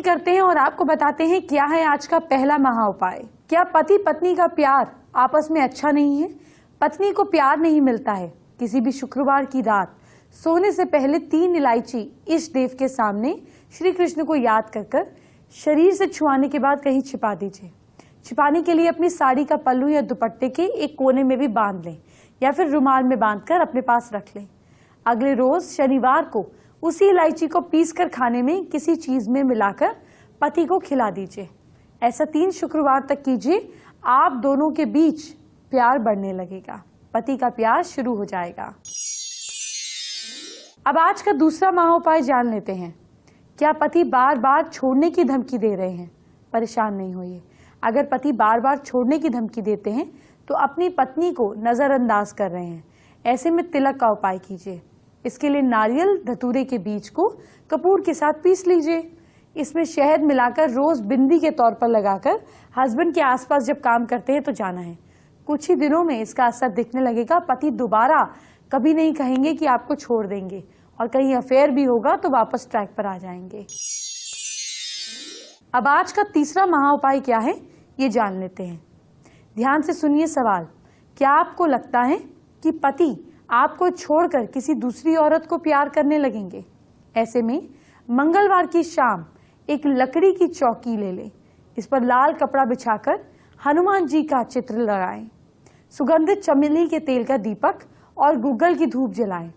करते हैं और आपको बताते हैं क्या है आज का पहला महा उपाय। क्या पति पत्नी का प्यार आपस में अच्छा नहीं है? पत्नी को प्यार नहीं मिलता है? किसी भी शुक्रवार की रात सोने से पहले 3 इलायची इष्ट देव के सामने श्री कृष्ण को याद कर शरीर से छुआने के बाद कहीं छिपा दीजिए। छिपाने के लिए अपनी साड़ी का पल्लू या दुपट्टे के एक कोने में भी बांध लें या फिर रुमाल में बांधकर अपने पास रख लें। अगले रोज शनिवार को उसी इलायची को पीसकर खाने में किसी चीज में मिलाकर पति को खिला दीजिए। ऐसा 3 शुक्रवार तक कीजिए। आप दोनों के बीच प्यार बढ़ने लगेगा, पति का प्यार शुरू हो जाएगा। अब आज का दूसरा महाउपाय जान लेते हैं। क्या पति बार बार छोड़ने की धमकी दे रहे हैं? परेशान नहीं होइए। अगर पति बार बार छोड़ने की धमकी देते हैं तो अपनी पत्नी को नजरअंदाज कर रहे हैं। ऐसे में तिलक का उपाय कीजिए। इसके लिए नारियल धतूरे के बीज को कपूर के साथ पीस लीजिए। इसमें शहद मिलाकर रोज बिंदी के तौर पर लगाकर हस्बैंड के आसपास जब काम करते हैं तो जाना है। कुछ ही दिनों में इसका असर दिखने लगेगा। पति दोबारा कभी नहीं कहेंगे कि आपको छोड़ देंगे, और कहीं अफेयर भी होगा तो वापस ट्रैक पर आ जाएंगे। अब आज का तीसरा महा उपाय क्या है ये जान लेते हैं। ध्यान से सुनिए सवाल। क्या आपको लगता है कि पति आपको छोड़कर किसी दूसरी औरत को प्यार करने लगेंगे? ऐसे में मंगलवार की शाम एक लकड़ी की चौकी ले लें। इस पर लाल कपड़ा बिछाकर हनुमान जी का चित्र लगाएं। सुगंधित चमेली के तेल का दीपक और गूगल की धूप जलाएं।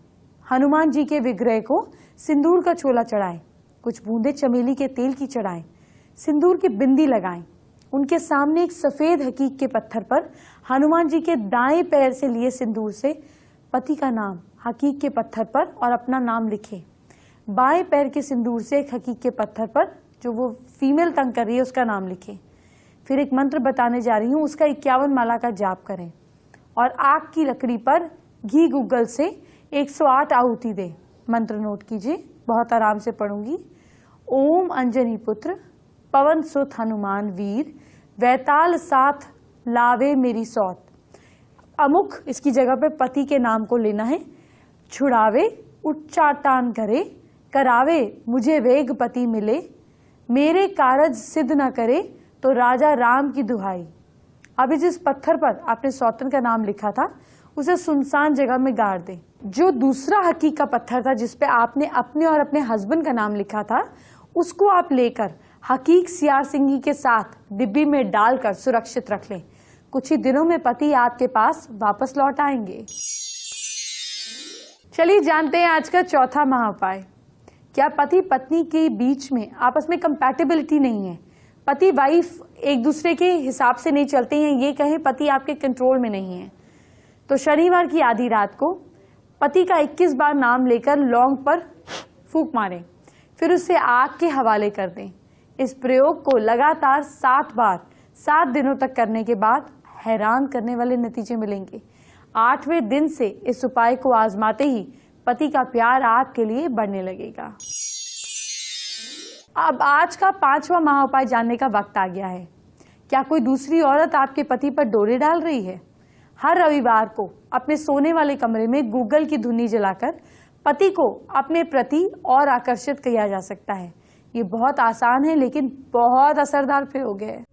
हनुमान जी के विग्रह को सिंदूर का छोला चढ़ाएं। कुछ बूंदे चमेली के तेल की चढ़ाएं। सिंदूर की बिंदी लगाएं। उनके सामने एक सफेद हकीक के पत्थर पर हनुमान जी के दाएं पैर से लिए सिंदूर से पति का नाम हकीक के पत्थर पर और अपना नाम लिखे। बाएं पैर के सिंदूर से एक हकीक के पत्थर पर जो वो फीमेल तंग कर रही है उसका नाम लिखे। फिर एक मंत्र बताने जा रही हूँ, उसका 51 माला का जाप करें और आग की लकड़ी पर घी गूगल से 108 आहुति दे। मंत्र नोट कीजिए, बहुत आराम से पढ़ूंगी। ओम अंजनी पुत्र पवन सुत हनुमान वीर, वैताल साथ लावे मेरी सौत। अमुक इसकी जगह पे पति के नाम को लेना है। छुड़ावे उच्चाटान करे, करावे मुझे वेग पति मिले, मेरे कारज सिद्ध न करे तो राजा राम की दुहाई। अभी जिस पत्थर पर आपने सौतन का नाम लिखा था उसे सुनसान जगह में गाड़ दें। जो दूसरा हकीक का पत्थर था जिसपे आपने अपने और अपने हस्बैंड का नाम लिखा था उसको आप लेकर हकीक सियार सिंगी के साथ डिब्बी में डालकर सुरक्षित रख लें। कुछ ही दिनों में पति आपके पास वापस लौट आएंगे। चलिए जानते हैं आज का चौथा महाउपाय। क्या पति पत्नी के बीच में आपस में कंपैटिबिलिटी नहीं है? पति वाइफ एक दूसरे के हिसाब से नहीं चलते हैं, ये कहें पति आपके कंट्रोल में नहीं है, तो शनिवार की आधी रात को पति का 21 बार नाम लेकर लौंग पर फूंक मारें, फिर उसे आग के हवाले कर दें। इस प्रयोग को लगातार 7 बार 7 दिनों तक करने के बाद हैरान करने वाले नतीजे मिलेंगे। 8वें दिन से इस उपाय को आजमाते ही पति का प्यार आपके लिए बढ़ने लगेगा। अब आज का 5वां महाउपाय जानने का वक्त आ गया है। क्या कोई दूसरी औरत आपके पति पर डोरे डाल रही है? हर रविवार को अपने सोने वाले कमरे में गूगल की धुनी जलाकर पति को अपने प्रति और आकर्षित किया जा सकता है। ये बहुत आसान है लेकिन बहुत असरदार प्रयोग है।